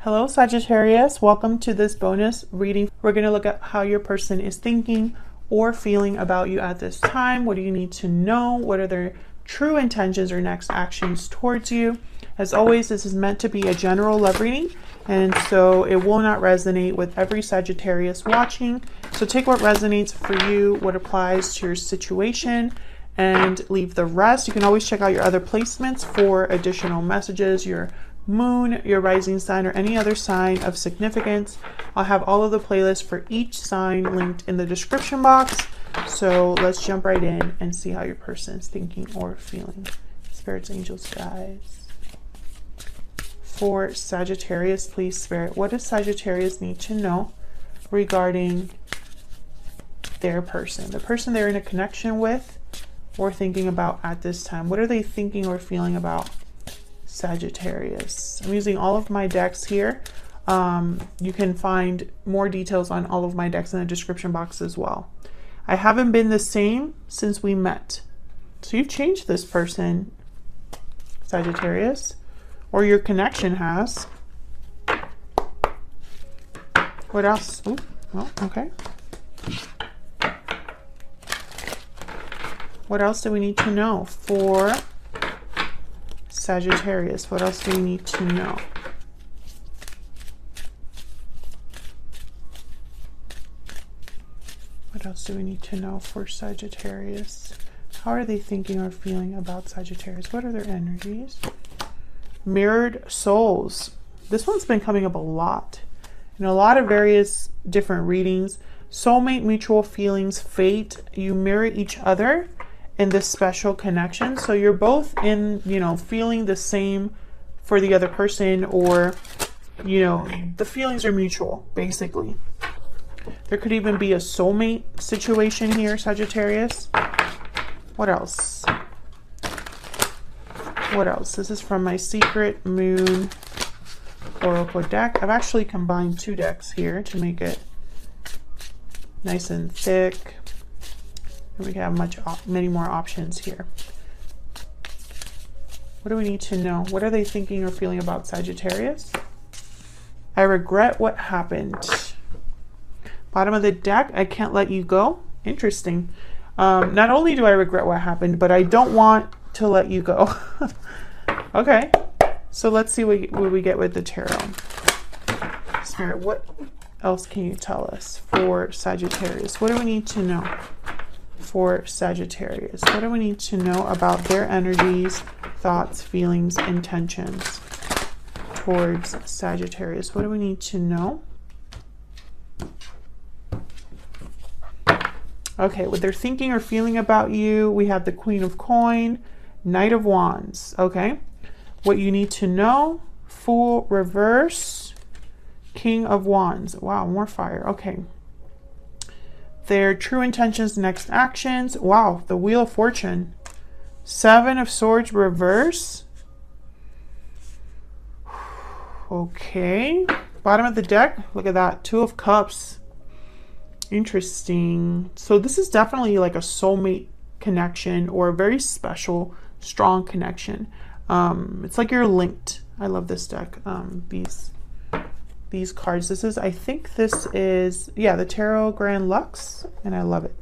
Hello Sagittarius, welcome to this bonus reading. We're going to look at how your person is thinking or feeling about you at this time. What do you need to know? What are their true intentions or next actions towards you? As always, this is meant to be a general love reading, and so it will not resonate with every Sagittarius watching. So take what resonates for you, what applies to your situation, and leave the rest. You can always check out your other placements for additional messages, your moon, your rising sign, or any other sign of significance. I'll have all of the playlists for each sign linked in the description box. So let's jump right in and see how your person is thinking or feeling. Spirits, angels, guides. For Sagittarius, please, Spirit, what does Sagittarius need to know regarding their person? The person they're in a connection with or thinking about at this time. What are they thinking or feeling about Sagittarius? I'm using all of my decks here. You can find more details on all of my decks in the description box as well. I haven't been the same since we met. So you've changed this person, Sagittarius, or your connection has. What else? Ooh, well, okay. What else do we need to know for Sagittarius? What else do we need to know? What else do we need to know for Sagittarius? How are they thinking or feeling about Sagittarius? What are their energies? Mirrored souls. This one's been coming up a lot in a lot of various different readings. Soulmate, mutual feelings, fate. You mirror each other in this special connection. So you're both in, feeling the same for the other person, or, the feelings are mutual, basically. There could even be a soulmate situation here, Sagittarius. What else? What else? This is from my Secret Moon Oracle deck. I've actually combined two decks here to make it nice and thick. And we have many more options here. What do we need to know? What are they thinking or feeling about Sagittarius? I regret what happened. Bottom of the deck, I can't let you go. Interesting. Not only do I regret what happened, but I don't want to let you go. Okay, so let's see what we get with the tarot. Spirit, what else can you tell us for Sagittarius? What do we need to know for Sagittarius? What do we need to know about their energies, thoughts, feelings, intentions towards Sagittarius? What do we need to know? Okay, what they're thinking or feeling about you, we have the Queen of Coin, Knight of Wands. Okay, what you need to know, Fool reverse, King of Wands. Wow, more fire. Okay. Their true intentions, next actions. Wow, the Wheel of Fortune. Seven of Swords reverse. Okay. Bottom of the deck, look at that. Two of Cups. Interesting. So this is definitely like a soulmate connection, or a very special, strong connection. It's like you're linked. I love this deck. These cards. This is, I think this is, yeah, the Tarot Grand Lux, and I love it.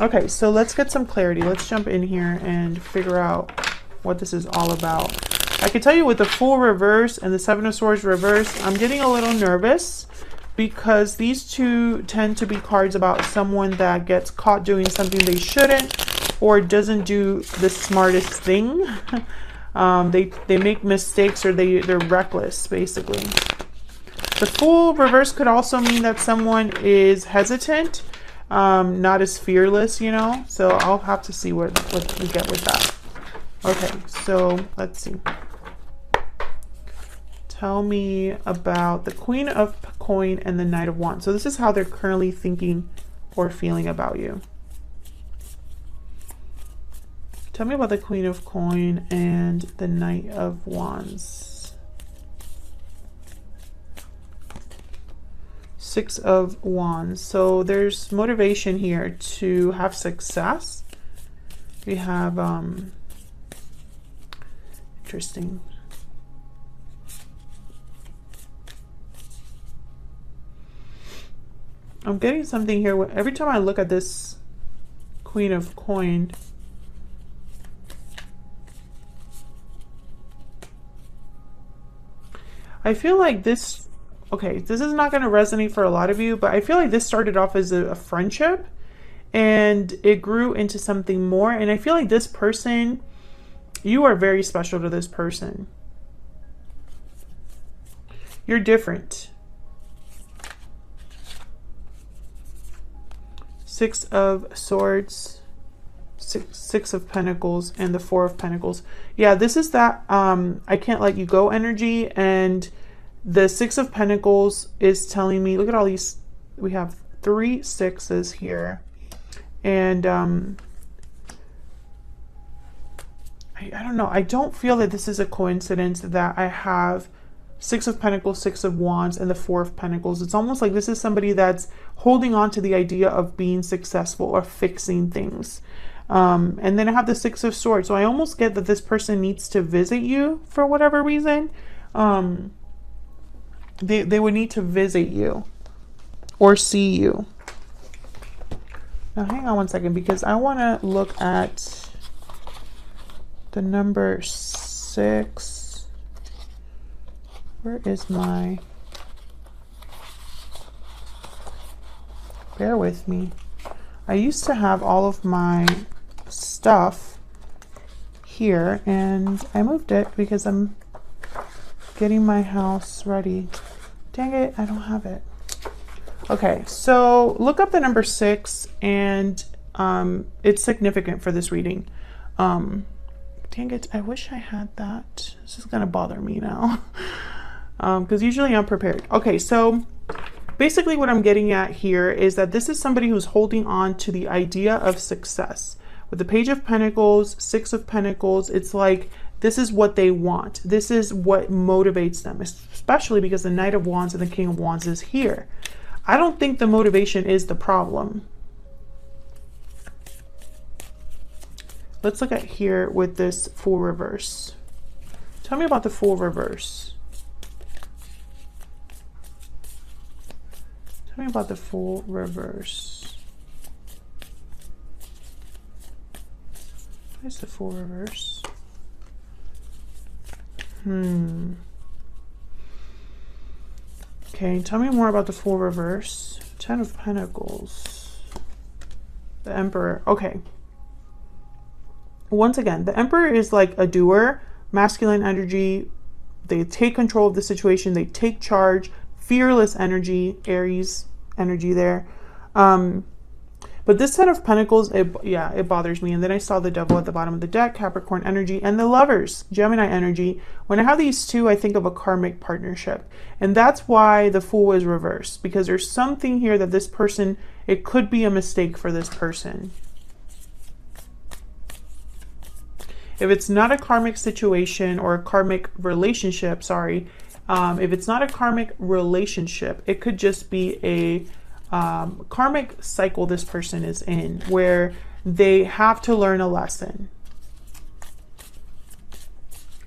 Okay, so let's get some clarity. Let's jump in here and figure out what this is all about. I can tell you with the Fool reverse and the Seven of Swords reverse, I'm getting a little nervous because these two tend to be cards about someone that gets caught doing something they shouldn't, or doesn't do the smartest thing. They make mistakes, or they're reckless, basically. The Fool reverse could also mean that someone is hesitant, not as fearless, so I'll have to see what we get with that. Okay, so let's see. Tell me about the Queen of Coin and the Knight of Wands. So this is how they're currently thinking or feeling about you. Tell me about the Queen of Coin and the Knight of Wands. Six of Wands. So there's motivation here to have success. We have interesting. I'm getting something here. Every time I look at this Queen of Coin, I feel like this, okay, this is not going to resonate for a lot of you, but I feel like this started off as a friendship and it grew into something more. And I feel like this person, you are very special to this person. You're different. Six of Swords, Six of Pentacles, and the Four of Pentacles. Yeah, this is that I can't let you go energy. And the Six of Pentacles is telling me, look at all these, we have 3 sixes here. And I don't know, I don't feel that this is a coincidence that I have Six of Pentacles, Six of Wands, and the Four of Pentacles. It's almost like this is somebody that's holding on to the idea of being successful or fixing things. And then I have the Six of Swords. So I almost get that this person needs to visit you for whatever reason. They would need to visit you or see you. Now hang on one second, because I want to look at the number 6. Where is my... Bear with me. I used to have all of my stuff here and I moved it because I'm getting my house ready. Dang it, I don't have it. Okay, so look up the number 6 and it's significant for this reading. Dang it, I wish I had that. This is gonna bother me now. Because usually I'm prepared. Okay, so basically what I'm getting at here is that this is somebody who's holding on to the idea of success. With the Page of Pentacles, Six of Pentacles, it's like this is what they want. This is what motivates them, especially because the Knight of Wands and the King of Wands is here. I don't think the motivation is the problem. Let's look at here with this Fool reverse. Tell me about the Fool reverse. Tell me about the Fool reverse. Where's the Fool reverse? Okay, tell me more about the Fool reverse. 10 of Pentacles. The Emperor. Okay. Once again, the Emperor is like a doer, masculine energy. They take control of the situation. They take charge. Fearless energy, Aries energy there. But this Ten of Pentacles, it bothers me. And then I saw the Devil at the bottom of the deck, Capricorn energy, and the Lovers, Gemini energy. When I have these two, I think of a karmic partnership. And that's why the Fool is reversed, because there's something here that this person, it could be a mistake for this person. If it's not a karmic situation or a karmic relationship, sorry, if it's not a karmic relationship, it could just be a karmic cycle this person is in, where they have to learn a lesson.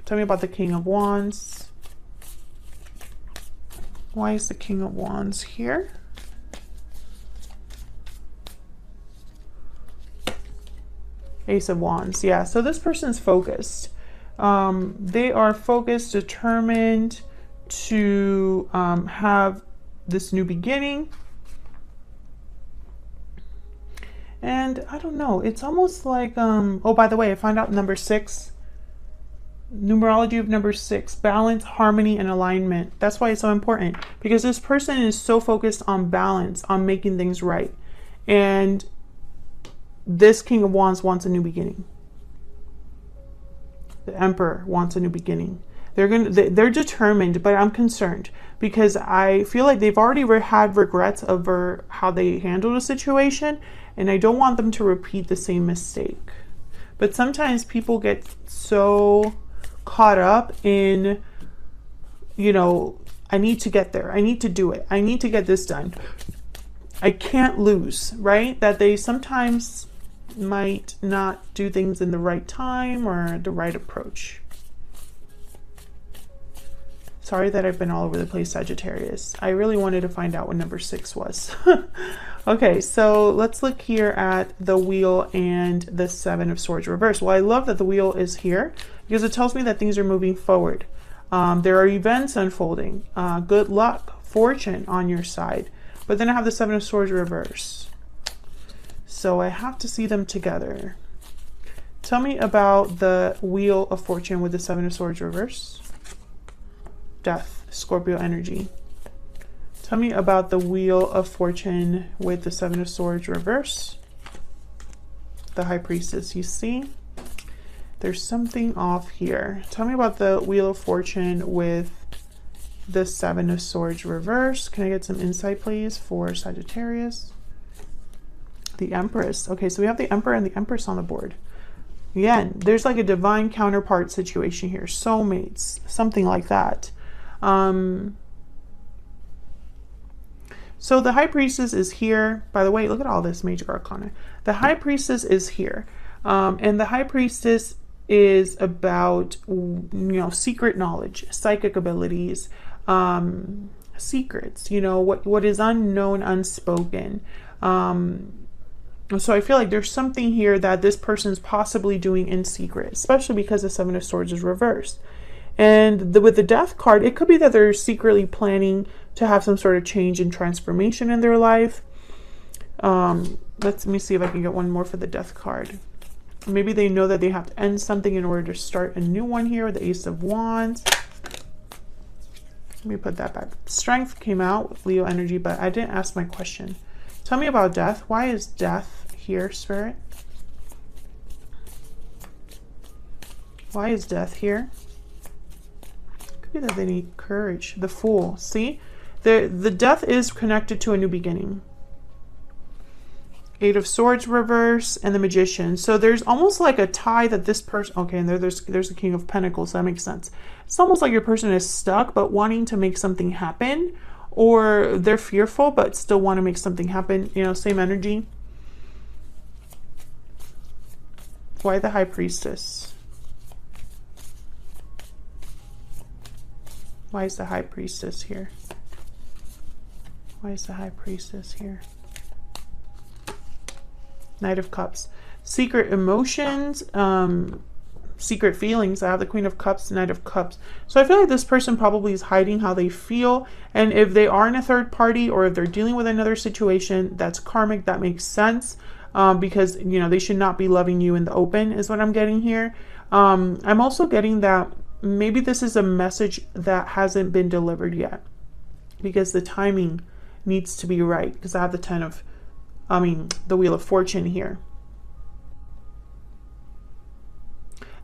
Tell me about the King of Wands. Why is the King of Wands here? Ace of Wands. Yeah, so this person's focused. They are focused, determined to have this new beginning. And I don't know, it's almost like oh, by the way, I found out number 6, numerology of number 6, balance, harmony, and alignment. That's why it's so important, because this person is so focused on balance, on making things right. And this King of Wands wants a new beginning. The Emperor wants a new beginning. They're determined, but I'm concerned because I feel like they've already had regrets over how they handled a situation, and I don't want them to repeat the same mistake. But sometimes people get so caught up in, you know, I need to get there. I need to do it. I need to get this done. I can't lose, right? That they sometimes might not do things in the right time or the right approach. Sorry that I've been all over the place, Sagittarius. I really wanted to find out what number 6 was. Okay, so let's look here at the Wheel and the 7 of Swords reversed. Well, I love that the Wheel is here because it tells me that things are moving forward. There are events unfolding. Good luck, fortune on your side. But then I have the 7 of Swords reversed. So I have to see them together. Tell me about the Wheel of Fortune with the 7 of Swords reversed. Death, Scorpio energy. Tell me about the Wheel of Fortune with the 7 of Swords reverse. The High Priestess. You see, there's something off here. Tell me about the Wheel of Fortune with the 7 of Swords reverse. Can I get some insight, please, for Sagittarius? The Empress. Okay, so we have the Emperor and the Empress on the board. Again, there's like a divine counterpart situation here. Soulmates, something like that. So the High Priestess is here. By the way, look at all this Major Arcana. The High Priestess is here. And the High Priestess is about, you know, secret knowledge, psychic abilities, secrets, you know, what is unknown, unspoken. So I feel like there's something here that this person's possibly doing in secret, especially because the 7 of Swords is reversed. And with the Death card, it could be that they're secretly planning to have some sort of change and transformation in their life. Let me see if I can get one more for the Death card. Maybe they know that they have to end something in order to start a new one here. The Ace of Wands. Let me put that back. Strength came out with Leo energy, but I didn't ask my question. Tell me about death. Why is death here, Spirit? Why is death here? Could be that they need courage. The Fool. See? The death is connected to a new beginning. 8 of Swords reverse and the Magician. So there's almost like a tie that this person... Okay, and there's the King of Pentacles. So that makes sense. It's almost like your person is stuck but wanting to make something happen. Or they're fearful but still want to make something happen. You know, same energy. Why the High Priestess? Why is the High Priestess here? Why is the High Priestess here? Knight of Cups. Secret emotions, secret feelings. I have the Queen of Cups, Knight of Cups. So I feel like this person probably is hiding how they feel. And if they are in a third party or if they're dealing with another situation that's karmic, that makes sense. Because, you know, they should not be loving you in the open is what I'm getting here. I'm also getting that maybe this is a message that hasn't been delivered yet. Because the timing needs to be right. Because I have the the Wheel of Fortune here.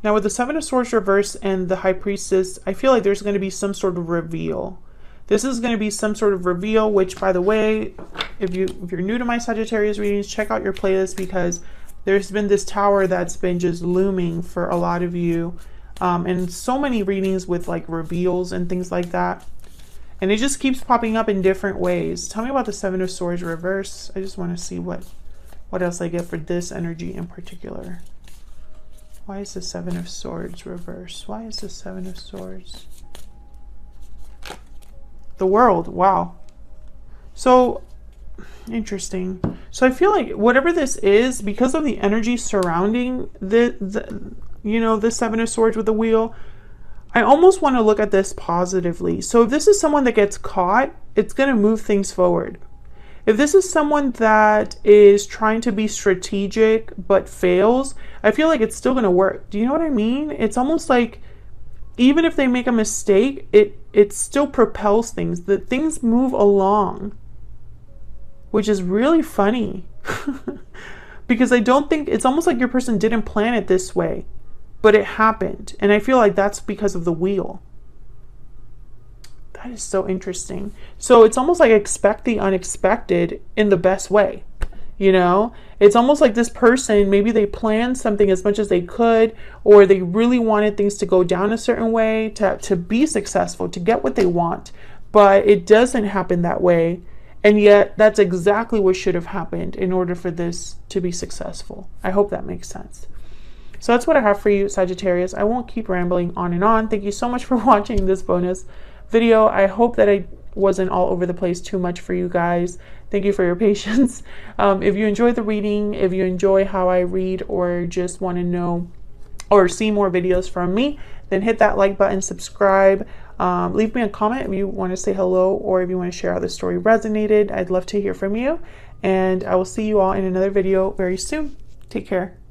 Now with the 7 of Swords reverse and the High Priestess, I feel like there's going to be some sort of reveal. This is going to be some sort of reveal, which, by the way, if you're new to my Sagittarius readings, check out your playlist because there's been this tower that's been just looming for a lot of you. And so many readings with like reveals and things like that. And it just keeps popping up in different ways. Tell me about the 7 of Swords reverse. I just want to see what else I get for this energy in particular. Why is the 7 of Swords reverse? Why is the 7 of Swords? The World. Wow. So interesting. So I feel like whatever this is, because of the energy surrounding the 7 of Swords with the Wheel, I almost want to look at this positively. So if this is someone that gets caught, it's going to move things forward. If this is someone that is trying to be strategic but fails, I feel like it's still going to work. Do you know what I mean? It's almost like even if they make a mistake, it still propels things. That things move along, which is really funny. Because I don't think, it's almost like your person didn't plan it this way. But it happened. And I feel like that's because of the Wheel. That is so interesting. So it's almost like expect the unexpected in the best way. You know? It's almost like this person, maybe they planned something as much as they could. Or they really wanted things to go down a certain way. To be successful. To get what they want. But it doesn't happen that way. And yet that's exactly what should have happened in order for this to be successful. I hope that makes sense. So that's what I have for you, Sagittarius. I won't keep rambling on and on. Thank you so much for watching this bonus video. I hope that I wasn't all over the place too much for you guys. Thank you for your patience. If you enjoy the reading, if you enjoy how I read, or just want to know or see more videos from me, then hit that like button, subscribe, leave me a comment if you want to say hello, or if you want to share how the story resonated. I'd love to hear from you, and I will see you all in another video very soon. Take care.